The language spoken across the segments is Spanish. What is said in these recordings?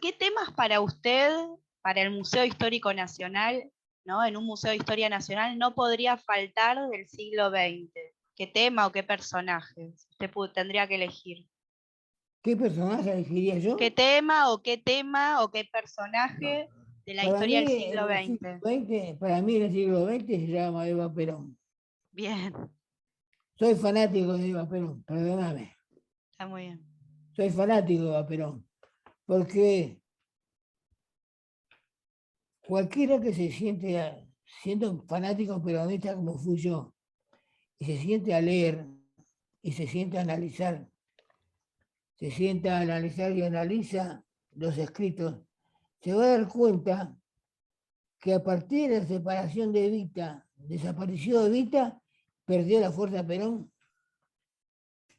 ¿qué temas para usted, para el Museo Histórico Nacional, ¿no? En un Museo de Historia Nacional no podría faltar del siglo XX? ¿Qué tema o qué personaje? Usted tendría que elegir. ¿Qué personaje elegiría ¿Qué yo? tema o qué No. personaje de la Para historia mí, del siglo en el siglo XX? XX, para mí en el siglo XX se llama Eva Perón. Bien, Soy fanático de Eva Perón, perdóname. está muy bien. Soy fanático de Eva Perón. Porque cualquiera que se siente, siendo un fanático peronista como fui yo, y se siente a leer, y se siente a analizar, se sienta a analizar y analiza los escritos, se va a dar cuenta que a partir de la separación de Evita, desapareció Evita, perdió la fuerza Perón.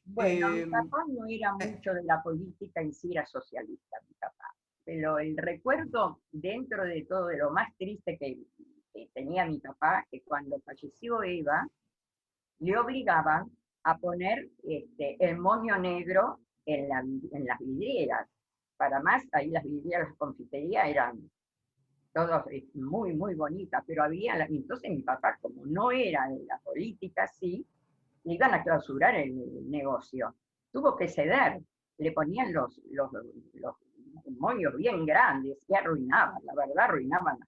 Bueno, mi papá no era mucho de la política en sí, era socialista, mi papá. Pero el recuerdo, dentro de todo, de lo más triste que tenía mi papá, que cuando falleció Eva, le obligaban a poner el moño negro en las vidrieras. Para más, ahí las vidrieras, las confiterías eran todas muy, muy bonitas, pero entonces mi papá, como no era de la política, sí, le iban a clausurar el negocio. Tuvo que ceder, le ponían los moños bien grandes y arruinaban, la verdad, arruinaban.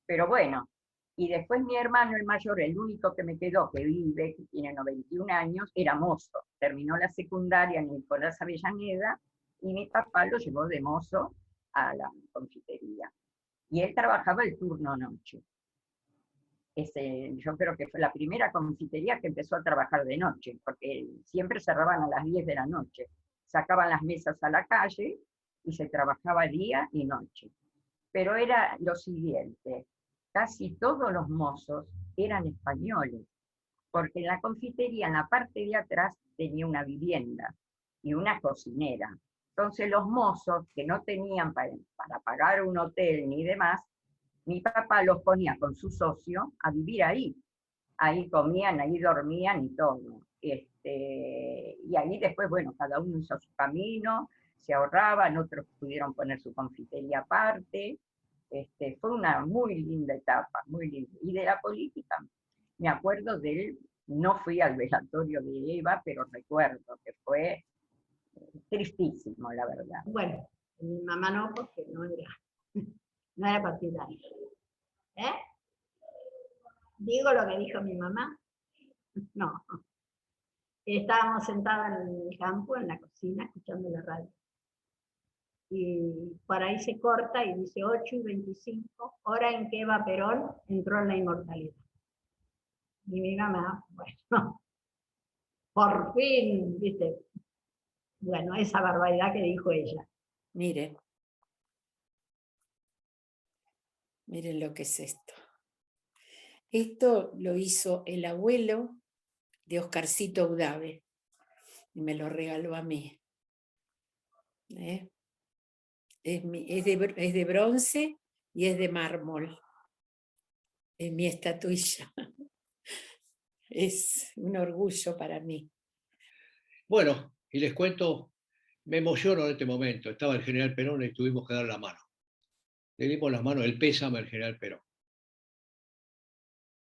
Pero bueno, y después mi hermano, el mayor, el único que me quedó, que vive, que tiene 91 años, era mozo. Terminó la secundaria en Nicolás Avellaneda y mi papá lo llevó de mozo a la confitería. Y él trabajaba el turno noche. Yo creo que fue la primera confitería que empezó a trabajar de noche, porque siempre cerraban a las 10 de la noche. Sacaban las mesas a la calle y se trabajaba día y noche. Pero era lo siguiente, casi todos los mozos eran españoles, porque en la confitería, en la parte de atrás, tenía una vivienda y una cocinera. Entonces los mozos que no tenían para pagar un hotel ni demás, mi papá los ponía con su socio a vivir ahí. Ahí comían, ahí dormían y todo. Y ahí después, bueno, cada uno hizo su camino, se ahorraban, otros pudieron poner su confitería aparte. Fue una muy linda etapa, muy linda. Y de la política, me acuerdo de él, no fui al velatorio de Eva, pero recuerdo que fue tristísimo, la verdad. Bueno, mi mamá no, porque no era partidaria. ¿Eh? ¿Digo lo que dijo mi mamá? No. Estábamos sentadas en el campo, en la cocina, escuchando la radio. Y por ahí se corta y dice 8:25, hora en que Eva Perón entró en la inmortalidad. Y mi mamá, bueno, por fin, viste, bueno, esa barbaridad que dijo ella. Miren. Miren lo que es esto. Esto lo hizo el abuelo de Oscarcito Udave y me lo regaló a mí. Es de bronce y es de mármol. Es mi estatuilla. Es un orgullo para mí. Bueno, y les cuento, me emociono en este momento. Estaba el general Perón y tuvimos que dar la mano. Le dimos la mano, el pésame al general Perón.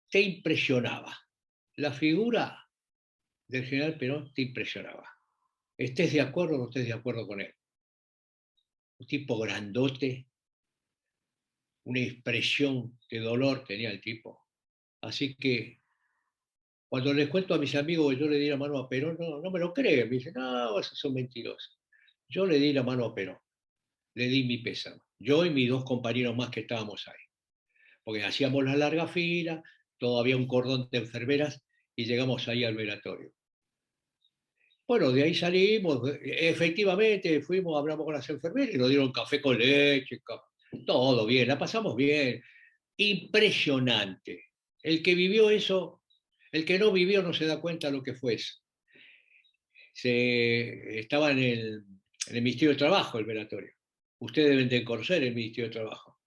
Te impresionaba. La figura del general Perón te impresionaba. Estés de acuerdo o no estés de acuerdo con él. Un tipo grandote, una expresión de dolor tenía el tipo. Así que cuando les cuento a mis amigos que yo le di la mano a Perón, no me lo creen. Me dicen, no, esos son mentirosos. Yo le di la mano a Perón. Le di mi pésame. Yo y mis dos compañeros más que estábamos ahí. Porque hacíamos la larga fila, todavía un cordón de enfermeras y llegamos ahí al velatorio. Bueno, de ahí salimos, efectivamente fuimos, hablamos con las enfermeras y nos dieron café con leche, todo bien, la pasamos bien. Impresionante. El que vivió eso, el que no vivió no se da cuenta de lo que fue eso. Estaba en el Ministerio de Trabajo el velatorio. Ustedes deben de conocer el Ministerio de Trabajo.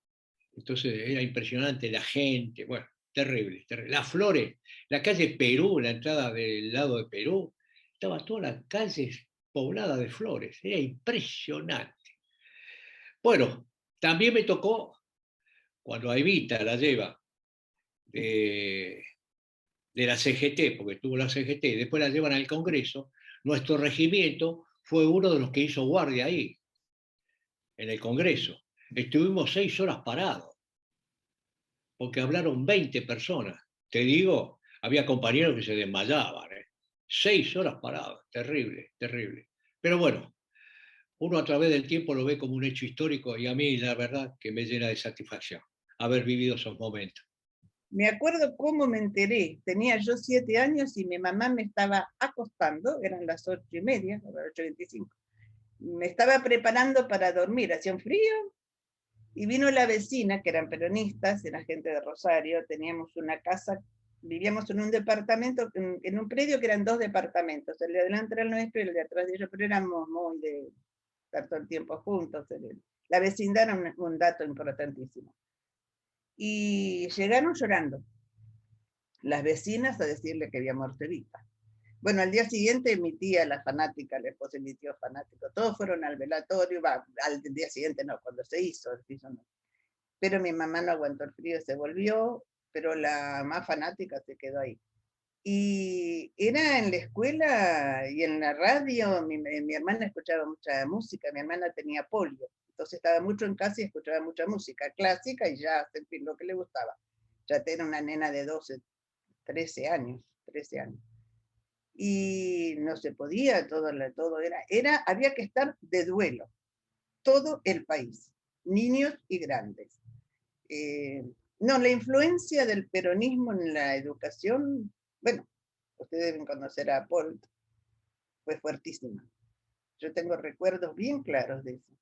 Entonces era impresionante la gente, bueno, terrible, terrible. Las flores, la calle Perú, la entrada del lado de Perú, estaba toda la calle poblada de flores, era impresionante. Bueno, también me tocó, cuando a Evita la lleva de la CGT, porque tuvo la CGT, después la llevan al Congreso, nuestro regimiento fue uno de los que hizo guardia ahí, en el Congreso. Estuvimos 6 horas parados, porque hablaron 20 personas. Te digo, había compañeros que se desmayaban. 6 horas parados, terrible, terrible. Pero bueno, uno a través del tiempo lo ve como un hecho histórico y a mí la verdad que me llena de satisfacción haber vivido esos momentos. Me acuerdo cómo me enteré. Tenía yo 7 años y mi mamá me estaba acostando, eran las 8:30, 8:25. Me estaba preparando para dormir, hacía un frío, y vino la vecina, que eran peronistas, era gente de Rosario, teníamos una casa, vivíamos en un departamento, en un predio que eran 2 departamentos, el de adelante era el nuestro y el de atrás de ellos, pero éramos muy de estar todo el tiempo juntos. La vecindad era un dato importantísimo. Y llegaron llorando las vecinas a decirle que había muerto Evita. Bueno, al día siguiente mi tía, la fanática, la esposa de mi tío fanático, todos fueron al velatorio, al día siguiente no, cuando se hizo no. Pero mi mamá no aguantó el frío, se volvió, pero la más fanática se quedó ahí. Y era en la escuela y en la radio, mi hermana escuchaba mucha música, mi hermana tenía polio, entonces estaba mucho en casa y escuchaba mucha música clásica y jazz, en fin, lo que le gustaba. Ya era una nena de 12, 13 años. Y no se podía, todo había que estar de duelo, todo el país, niños y grandes. No, la influencia del peronismo en la educación, bueno, ustedes deben conocer a Paul, fue fuertísima. Yo tengo recuerdos bien claros de eso.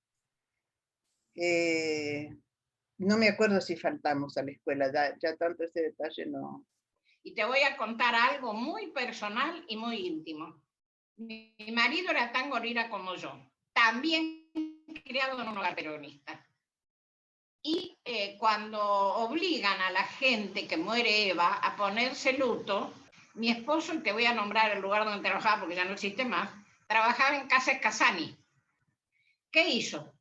No me acuerdo si faltamos a la escuela, ya tanto ese detalle no. Y te voy a contar algo muy personal y muy íntimo. Mi marido era tan gorila como yo, también criado en un hogar peronista. Y cuando obligan a la gente que muere Eva a ponerse luto, mi esposo, y te voy a nombrar el lugar donde trabajaba porque ya no existe más, trabajaba en Casa Casani. ¿Qué hizo?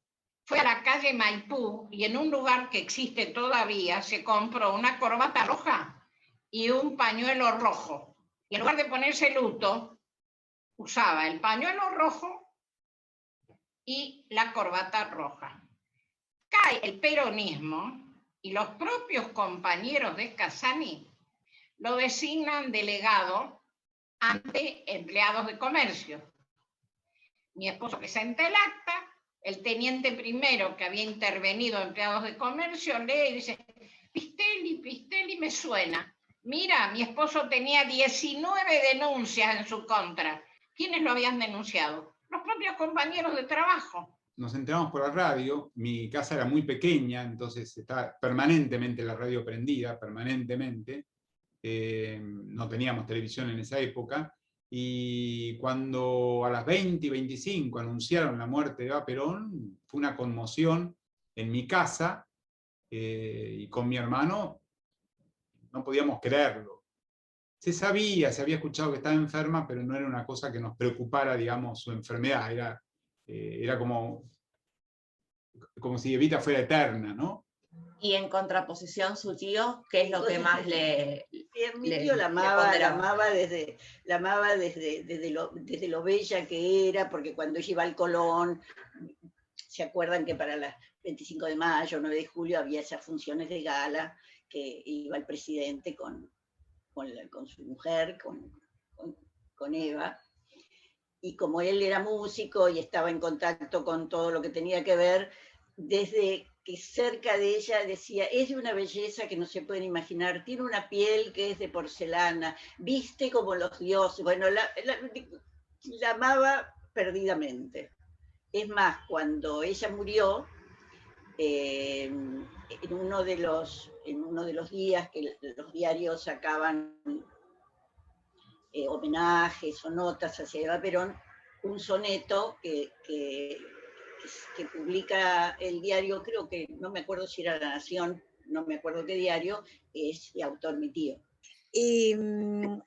Fue a la calle Maipú y en un lugar que existe todavía se compró una corbata roja y un pañuelo rojo. Y en lugar de ponerse luto, usaba el pañuelo rojo y la corbata roja. Cae el peronismo y los propios compañeros de Casani lo designan delegado ante empleados de comercio. Mi esposo presenta el acta, el teniente primero que había intervenido empleados de comercio lee y dice, Pistelli me suena. Mira, mi esposo tenía 19 denuncias en su contra. ¿Quiénes lo habían denunciado? Los propios compañeros de trabajo. Nos enteramos por la radio, mi casa era muy pequeña, entonces estaba permanentemente la radio prendida, permanentemente. No teníamos televisión en esa época, y cuando a las 20 y 25 anunciaron la muerte de Eva Perón, fue una conmoción en mi casa, y con mi hermano no podíamos creerlo. Se había escuchado que estaba enferma, pero no era una cosa que nos preocupara, digamos, su enfermedad, era como si Evita fuera eterna, ¿no? Y en contraposición su tío, ¿qué es lo que más le... Mi tío la amaba desde lo bella que era, porque cuando ella iba al Colón, se acuerdan que para las 25 de mayo, 9 de julio, había esas funciones de gala, que iba el presidente con su mujer, con Eva, y como él era músico y estaba en contacto con todo lo que tenía que ver, desde que cerca de ella decía, es de una belleza que no se pueden imaginar, tiene una piel que es de porcelana, viste como los dioses, bueno, la amaba perdidamente. Es más, cuando ella murió, en uno de los días que los diarios sacaban homenajes o notas hacia Eva Perón, un soneto que publica el diario, creo que, no me acuerdo si era La Nación, no me acuerdo qué diario, es de autor mi tío.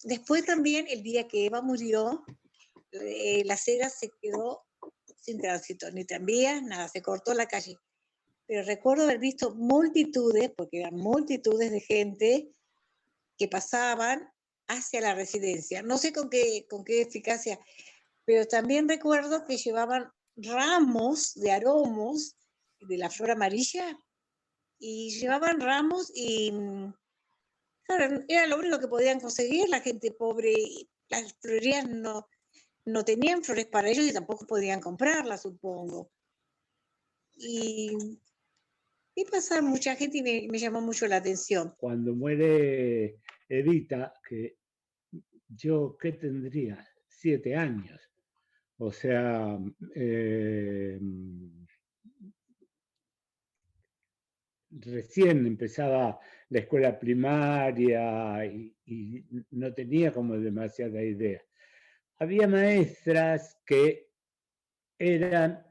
Después también, el día que Eva murió, la acera se quedó sin tránsito, ni tranvías, nada, se cortó la calle. pero recuerdo haber visto multitudes, porque eran multitudes de gente que pasaban hacia la residencia. No sé con qué eficacia, pero también recuerdo que llevaban ramos de aromos de la flor amarilla, y llevaban ramos y claro, era lo único que podían conseguir la gente pobre. Las florerías no tenían flores para ellos y tampoco podían comprarlas, supongo. Y pasaba mucha gente y me llamó mucho la atención. Cuando muere Evita, que yo, ¿qué tendría? 7 años. O sea, recién empezaba la escuela primaria y no tenía como demasiada idea. Había maestras que eran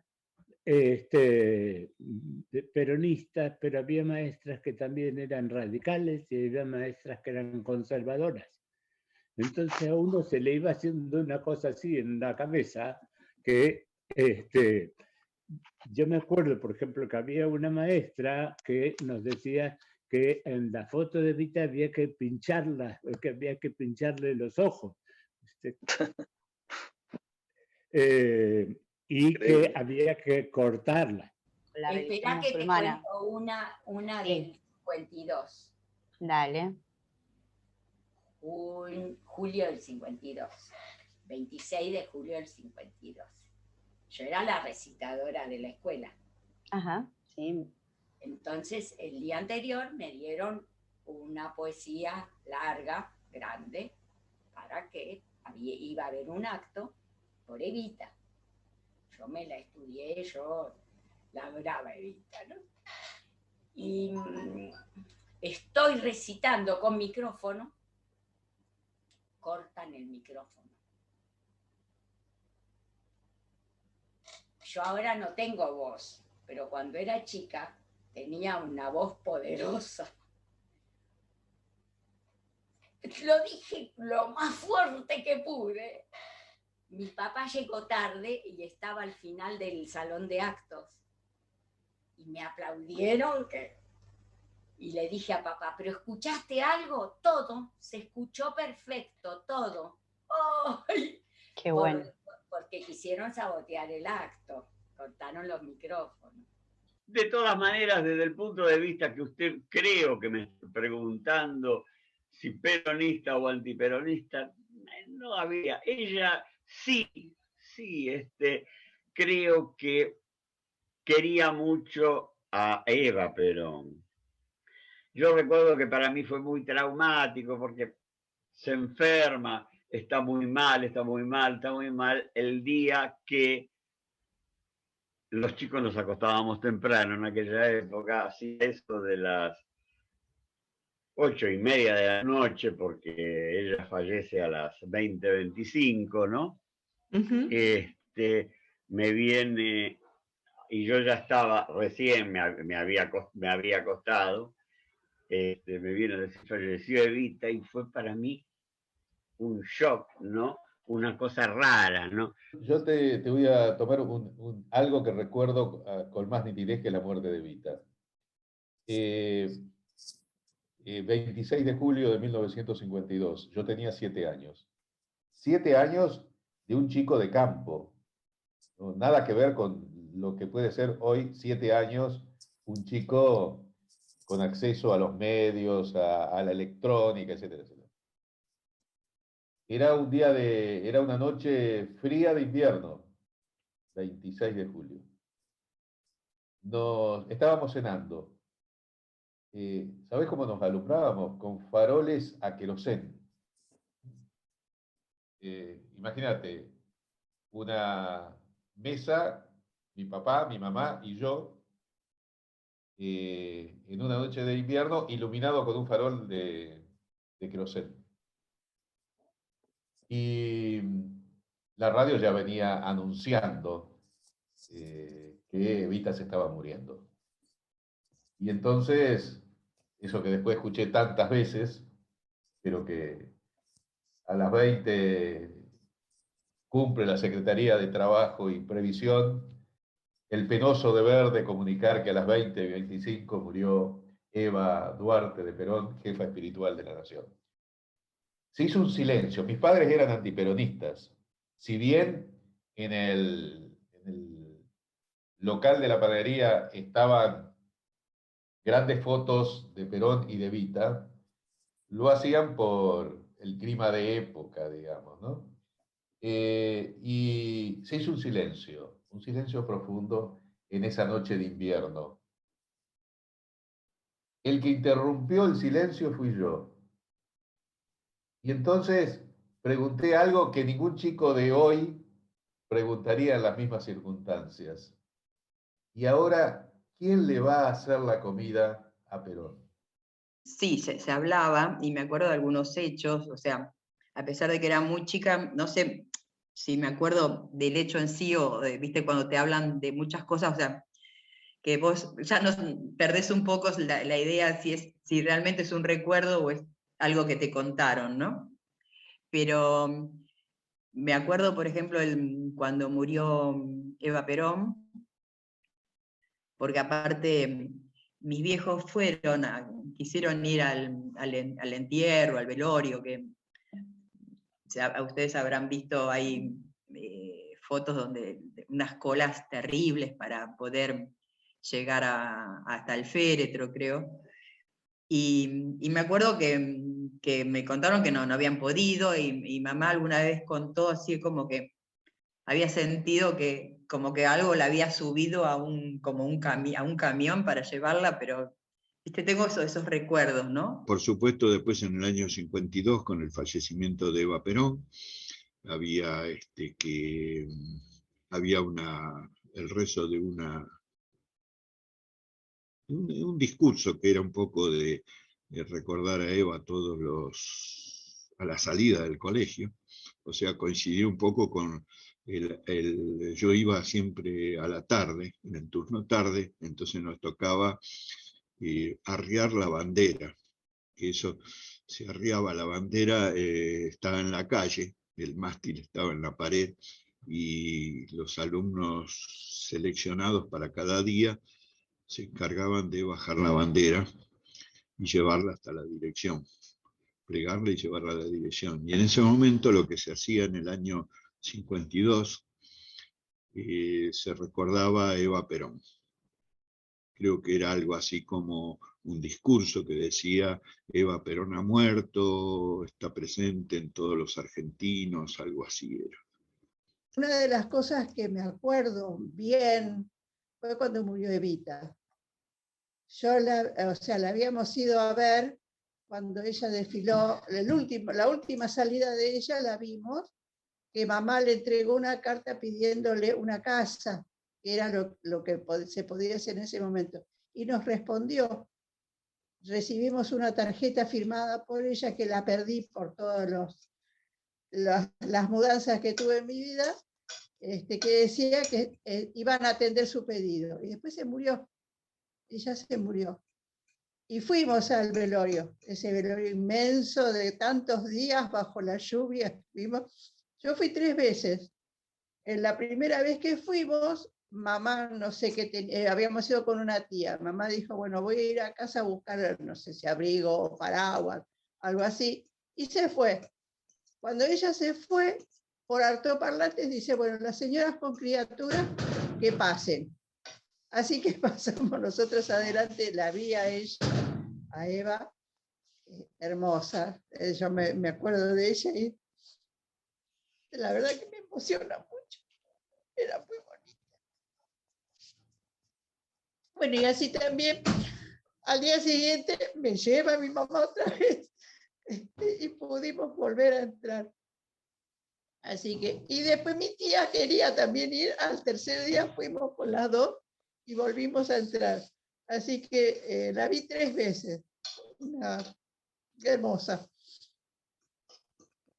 peronistas, pero había maestras que también eran radicales y había maestras que eran conservadoras. Entonces a uno se le iba haciendo una cosa así en la cabeza que yo me acuerdo, por ejemplo, que había una maestra que nos decía que en la foto de Evita había que pincharla, que había que pincharle los ojos. Y que había que cortarla. Espera que te cuento una del 52. Dale. Julio del 52. 26 de julio del 52. Yo era la recitadora de la escuela. Ajá, sí. Entonces, el día anterior me dieron una poesía larga, grande, para que iba a haber un acto por Evita. Yo me la estudié, yo la adoraba Evita, ¿no? Y estoy recitando con micrófono, cortan el micrófono. Yo ahora no tengo voz, pero cuando era chica tenía una voz poderosa. Lo dije lo más fuerte que pude. Mi papá llegó tarde y estaba al final del salón de actos. Y me aplaudieron. Y le dije a papá, ¿pero escuchaste algo? Todo, se escuchó perfecto, todo. ¡Ay! Qué bueno. Porque quisieron sabotear el acto, cortaron los micrófonos. De todas maneras, desde el punto de vista que usted creo que me está preguntando si peronista o antiperonista, no había. Ella sí, creo que quería mucho a Eva Perón. Yo recuerdo que para mí fue muy traumático porque se enferma, está muy mal el día que los chicos nos acostábamos temprano en aquella época, así eso de las 8:30 de la noche, porque ella fallece a las 20:25, ¿no? Me viene, y yo ya estaba, recién me había acostado, me viene a decir, falleció Evita, y fue para mí un shock, ¿no? Una cosa rara, ¿no? Yo te voy a tomar algo que recuerdo con más nitidez que la muerte de Evita. 26 de julio de 1952, yo tenía 7 años. 7 años de un chico de campo. ¿No? Nada que ver con lo que puede ser hoy, 7 años, un chico con acceso a los medios, a la electrónica, etcétera, etcétera. Era una noche fría de invierno, 26 de julio. Estábamos cenando. ¿Sabés cómo nos alumbrábamos? Con faroles a querosén. Imagínate, una mesa, mi papá, mi mamá y yo, en una noche de invierno, iluminado con un farol de querosén. Y la radio ya venía anunciando que Evita se estaba muriendo. Y entonces, eso que después escuché tantas veces, pero que a las 20 cumple la Secretaría de Trabajo y Previsión, el penoso deber de comunicar que a las 20:25 murió Eva Duarte de Perón, jefa espiritual de la nación. Se hizo un silencio. Mis padres eran antiperonistas. Si bien en el local de la panadería estaban grandes fotos de Perón y de Evita, lo hacían por el clima de época, digamos, ¿no? Y se hizo un silencio profundo en esa noche de invierno. El que interrumpió el silencio fui yo. Y entonces pregunté algo que ningún chico de hoy preguntaría en las mismas circunstancias. Y ahora, ¿quién le va a hacer la comida a Perón? Sí, se hablaba, y me acuerdo de algunos hechos, o sea, a pesar de que era muy chica, no sé si me acuerdo del hecho en sí, o viste, cuando te hablan de muchas cosas, o sea, que vos ya nos perdés un poco la idea si realmente es un recuerdo o es algo que te contaron, ¿no? Pero me acuerdo, por ejemplo, cuando murió Eva Perón, porque aparte mis viejos quisieron ir al entierro, al velorio, que ustedes habrán visto ahí fotos donde unas colas terribles para poder llegar hasta el féretro, creo. Y me acuerdo que me contaron que no habían podido, y mamá alguna vez contó así como que había sentido que como que algo la había subido a un camión para llevarla, pero ¿viste? Tengo esos recuerdos, ¿no? Por supuesto, después en el año 52, con el fallecimiento de Eva Perón, había el rezo de un discurso que era un poco de recordar a Eva a la salida del colegio. O sea, coincidió un poco con yo iba siempre a la tarde, en el turno tarde, entonces nos tocaba arriar la bandera, que eso se arriaba la bandera, estaba en la calle, el mástil estaba en la pared, y los alumnos seleccionados para cada día se encargaban de bajar la bandera y llevarla hasta la dirección, plegarla y llevarla a la dirección. Y en ese momento lo que se hacía en el año 52, se recordaba a Eva Perón. Creo que era algo así como un discurso que decía: Eva Perón ha muerto, está presente en todos los argentinos, algo así era. Una de las cosas que me acuerdo bien fue cuando murió Evita. La habíamos ido a ver cuando ella desfiló, la última salida de ella la vimos, que mamá le entregó una carta pidiéndole una casa, que era lo que se podía hacer en ese momento. Y nos respondió. Recibimos una tarjeta firmada por ella, que la perdí por todas las mudanzas que tuve en mi vida, que decía que iban a atender su pedido. Y después se murió. Ella se murió. Y fuimos al velorio, ese velorio inmenso de tantos días bajo la lluvia. Yo fui 3 veces. En la primera vez que fuimos, mamá, no sé qué, habíamos ido con una tía. Mamá dijo, bueno, voy a ir a casa a buscar, no sé si abrigo o paraguas, algo así. Y se fue. Cuando ella se fue, por altoparlantes dice, bueno, las señoras con criaturas que pasen. Así que pasamos nosotros adelante, la vi a ella, a Eva, hermosa. Yo me acuerdo de ella y la verdad que me emociona mucho. Era muy bonita. Bueno, y así también, al día siguiente me lleva mi mamá otra vez y pudimos volver a entrar. Así que, y después mi tía quería también ir, al tercer día fuimos con las dos y volvimos a entrar. Así que la vi 3 veces. Hermosa.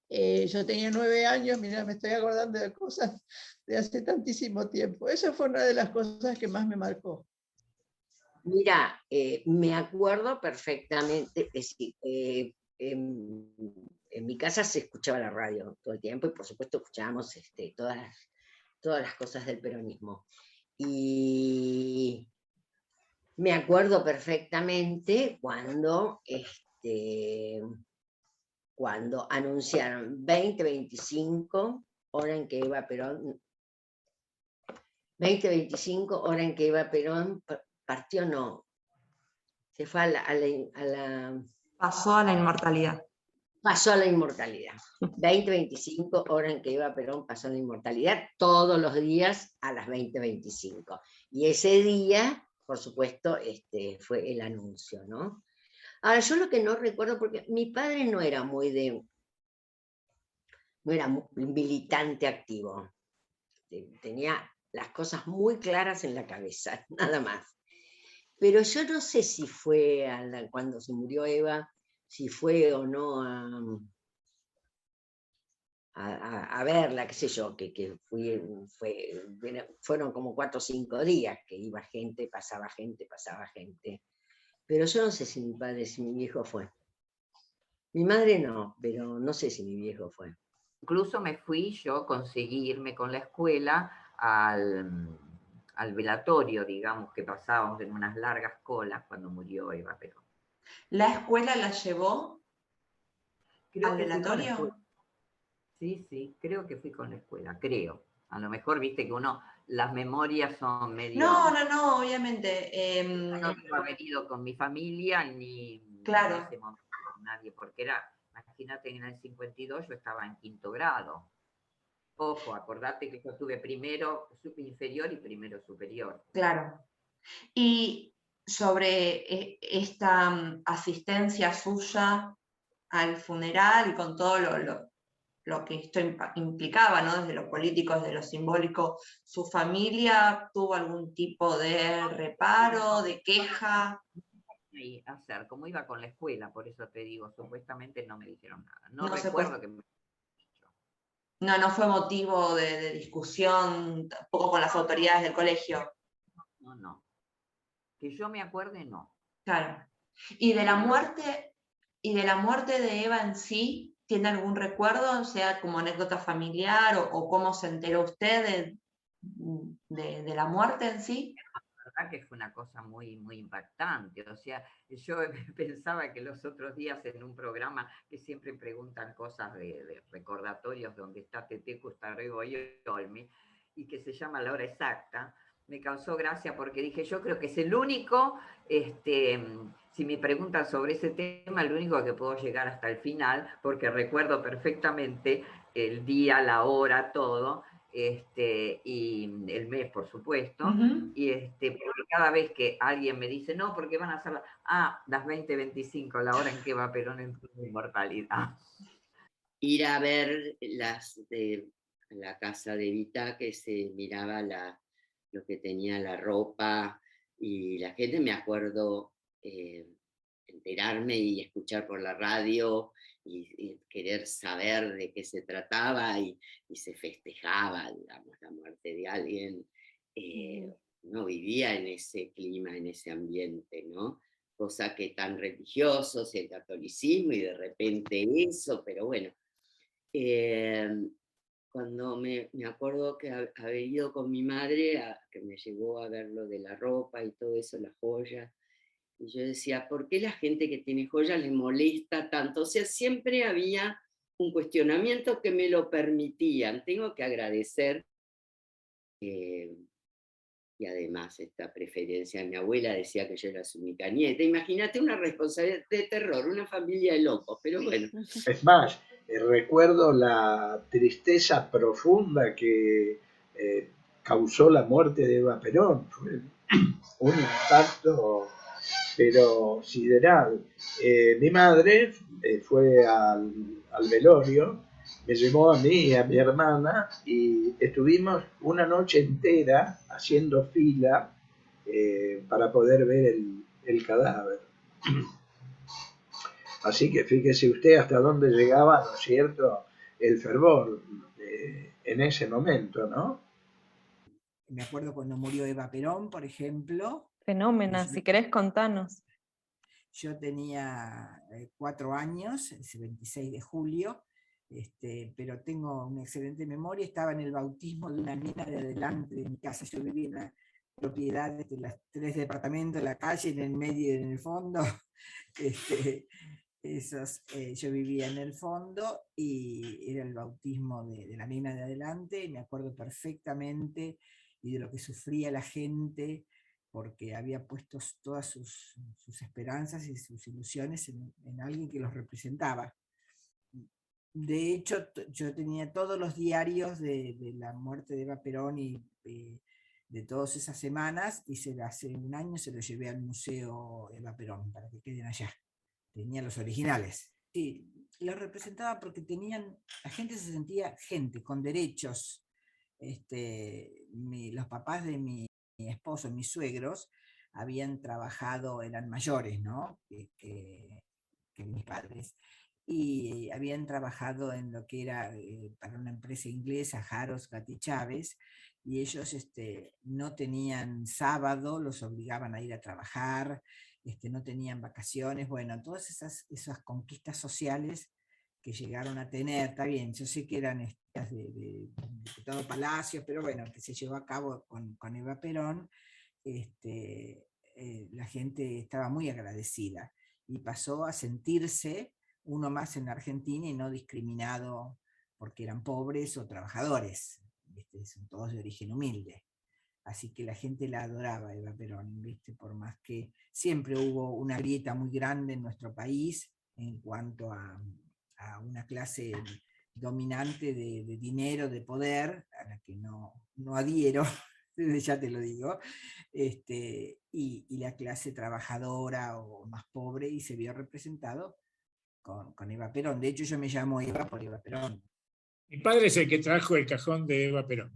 Yo tenía 9 años, mira, me estoy acordando de cosas de hace tantísimo tiempo. Esa fue una de las cosas que más me marcó. Mira, me acuerdo perfectamente, en mi casa se escuchaba la radio todo el tiempo y por supuesto escuchábamos todas las cosas del peronismo. Y me acuerdo perfectamente cuando anunciaron 2025, hora en que Eva Perón, 2025, hora en que Eva Perón partió, no, se fue a la... Pasó a la inmortalidad. Pasó a la inmortalidad. 2025, hora en que Eva Perón pasó a la inmortalidad, todos los días a las 20:25. Y ese día, por supuesto, fue el anuncio, ¿no? Ahora, yo lo que no recuerdo, porque mi padre no era muy militante activo. Tenía las cosas muy claras en la cabeza, nada más. Pero yo no sé si fue cuando se murió Eva, si fue o no a verla, qué sé yo, que fueron como 4 o 5 días que iba gente, pasaba gente. Pero yo no sé si mi padre, si mi viejo fue. Mi madre no, pero no sé si mi viejo fue. Incluso me fui, yo conseguí irme con la escuela al velatorio, digamos, que pasábamos en unas largas colas cuando murió Eva Perón. ¿La escuela la llevó al velatorio? Sí, creo que fui con la escuela, creo. A lo mejor, viste que las memorias son medio... No, obviamente. No debo haber ido con mi familia ni Claro. en ese momento con nadie, porque imagínate, en el 52 yo estaba en 5º grado. Ojo, acordate que yo tuve primero inferior y primero superior. Claro. Y sobre esta asistencia suya al funeral y con todo lo que esto implicaba, ¿no? Desde lo político, desde lo simbólico, ¿su familia tuvo algún tipo de reparo, de queja? Y hacer, como iba con la escuela, por eso te digo, supuestamente no me dijeron nada. No recuerdo que... No fue motivo de discusión tampoco con las autoridades del colegio. No. Que yo me acuerde, no. Claro. ¿Y de la muerte de Eva en sí, tiene algún recuerdo, o sea, como anécdota familiar o cómo se enteró usted de la muerte en sí? La verdad que fue una cosa muy, muy impactante. O sea, yo pensaba que los otros días en un programa que siempre preguntan cosas de recordatorios donde está Tete Kustarego y Olmi, y que se llama La Hora Exacta, me causó gracia porque dije, yo creo que es el único, si me preguntan sobre ese tema, el único que puedo llegar hasta el final, porque recuerdo perfectamente el día, la hora, todo, y el mes, por supuesto, y porque cada vez que alguien me dice, no, porque van a ser las 20:25, la hora en que va Perón en su inmortalidad. Ir a ver la casa de Evita, que se miraba lo que tenía la ropa, y la gente, me acuerdo, enterarme y escuchar por la radio, y querer saber de qué se trataba, y se festejaba, digamos, la muerte de alguien. No vivía en ese clima, en ese ambiente, ¿no? Cosa que tan religiosos, el catolicismo, y de repente eso, pero bueno. Cuando me acuerdo que había ido con mi madre, que me llevó a ver lo de la ropa y todo eso, las joyas, y yo decía, ¿por qué la gente que tiene joyas le molesta tanto? O sea, siempre había un cuestionamiento que me lo permitían. Tengo que agradecer, y además esta preferencia. Mi abuela decía que yo era su única nieta. Imagínate una responsabilidad de terror, una familia de locos, pero bueno. Es más, recuerdo la tristeza profunda que causó la muerte de Eva Perón. Fue un impacto, pero sideral. Mi madre fue al velorio, me llevó a mí y a mi hermana, y estuvimos una noche entera haciendo fila para poder ver el cadáver. Así que fíjese usted hasta dónde llegaba, ¿no es cierto?, el fervor en ese momento, ¿no? Me acuerdo cuando murió Eva Perón, por ejemplo. Fenómena, si querés contanos. Yo tenía 4 años, ese 26 de julio, pero tengo una excelente memoria. Estaba en el bautismo de una nena de adelante de mi casa. Yo vivía propiedades de los 3 departamentos, la calle, en el medio y en el fondo. Yo vivía en el fondo y era el bautismo de la nena de adelante, y me acuerdo perfectamente y de lo que sufría la gente, porque había puesto todas sus esperanzas y sus ilusiones en alguien que los representaba. De hecho, yo tenía todos los diarios de la muerte de Eva Perón y de todas esas semanas, y hace un año se los llevé al Museo Eva Perón para que queden allá. Tenía los originales. Sí, los representaba porque la gente se sentía gente, con derechos. Los papás de mi esposo, mis suegros, habían trabajado, eran mayores, ¿no? que mis padres, y habían trabajado en lo que era para una empresa inglesa, Harrods, Gatti Chávez, y ellos no tenían sábado, los obligaban a ir a trabajar, no tenían vacaciones, bueno, todas esas conquistas sociales que llegaron a tener, está bien, yo sé que eran de diputado Palacios, pero bueno, que se llevó a cabo con Eva Perón, la gente estaba muy agradecida y pasó a sentirse uno más en la Argentina y no discriminado porque eran pobres o trabajadores, son todos de origen humilde. Así que la gente la adoraba, Eva Perón, por más que siempre hubo una grieta muy grande en nuestro país en cuanto a una clase dominante de dinero, de poder, a la que no adhiero, ya te lo digo, y la clase trabajadora o más pobre, y se vio representado con Eva Perón. De hecho, yo me llamo Eva por Eva Perón. Mi padre es el que trajo el cajón de Eva Perón.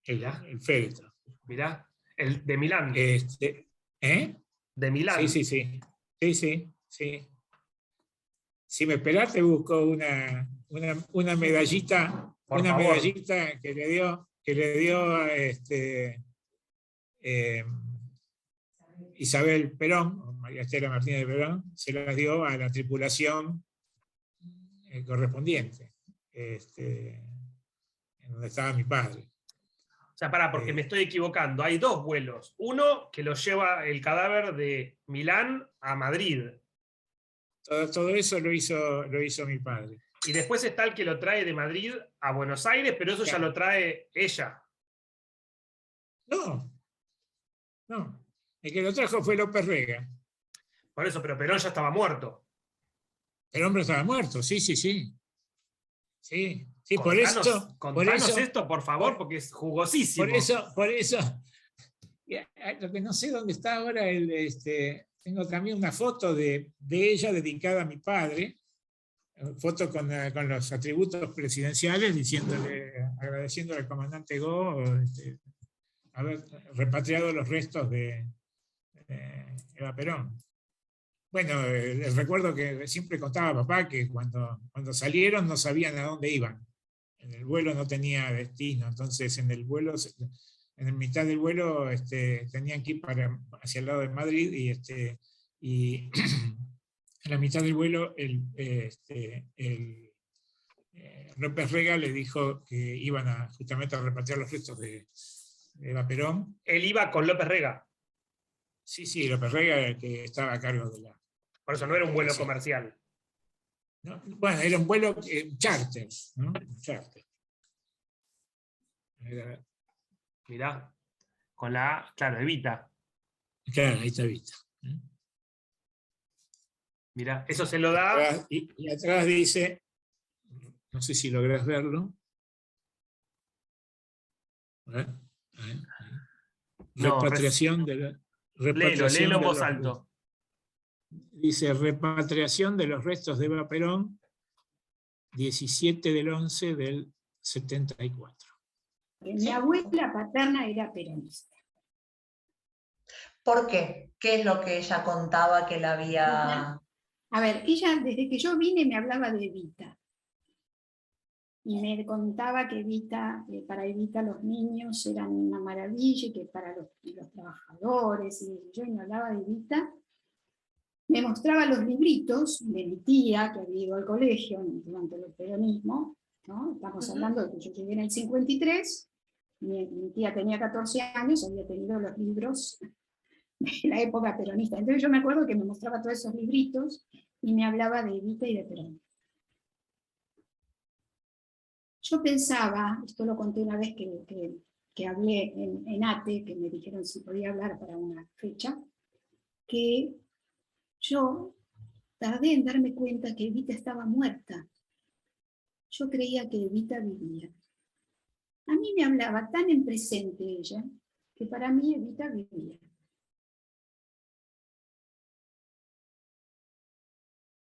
El féretro. Mirá, el de Milán. De Milán. Sí. Si me esperás, te busco una medallita, medallita que le dio Isabel Perón, o María Estela Martínez de Perón, se las dio a la tripulación correspondiente, en donde estaba mi padre. O sea, porque me estoy equivocando. Hay 2 vuelos. Uno que lo lleva el cadáver de Milán a Madrid. Todo eso lo hizo mi padre. Y después está el que lo trae de Madrid a Buenos Aires, pero eso ya lo trae ella. No. El que lo trajo fue López Rega. Por eso, pero Perón ya estaba muerto. El hombre estaba muerto, sí. Sí, Contanos esto, por favor, porque es jugosísimo. Por eso, lo que no sé dónde está ahora, tengo también una foto de ella dedicada a mi padre, foto con los atributos presidenciales, agradeciéndole al comandante Go haber repatriado los restos de Eva Perón. Bueno, el recuerdo que siempre contaba papá, que cuando salieron no sabían a dónde iban. En el vuelo no tenía destino, entonces en el mitad del vuelo tenían que ir hacia el lado de Madrid, y en la mitad del vuelo López Rega le dijo que iban justamente a repatriar los restos de Eva Perón. Él iba con López Rega. Sí, López Rega era el que estaba a cargo de la... Por eso no era un vuelo comercial. No, bueno, era un vuelo charter, ¿no? Charter. Mirá, con Evita. Claro, ahí está Evita. Mirá, eso se lo da. Y atrás dice, no sé si lográs verlo. Repatriación de la... Léelo en voz alto. Dice, repatriación de los restos de Eva Perón, 17/11/74. Mi abuela paterna era peronista. ¿Por qué? ¿Qué es lo que ella contaba que la había...? A ver, ella desde que yo vine me hablaba de Evita. Y me contaba que para Evita los niños eran una maravilla, y que para los trabajadores, y yo me hablaba de Evita. Me mostraba los libritos de mi tía, que había ido al colegio durante el peronismo, ¿no? Estamos hablando de que yo llegué en el 53, mi tía tenía 14 años, había tenido los libros de la época peronista. Entonces yo me acuerdo que me mostraba todos esos libritos y me hablaba de Evita y de Perón. Yo pensaba, esto lo conté una vez que hablé en ATE, que me dijeron si podía hablar para una fecha, que yo tardé en darme cuenta que Evita estaba muerta. Yo creía que Evita vivía. A mí me hablaba tan en presente ella, que para mí Evita vivía.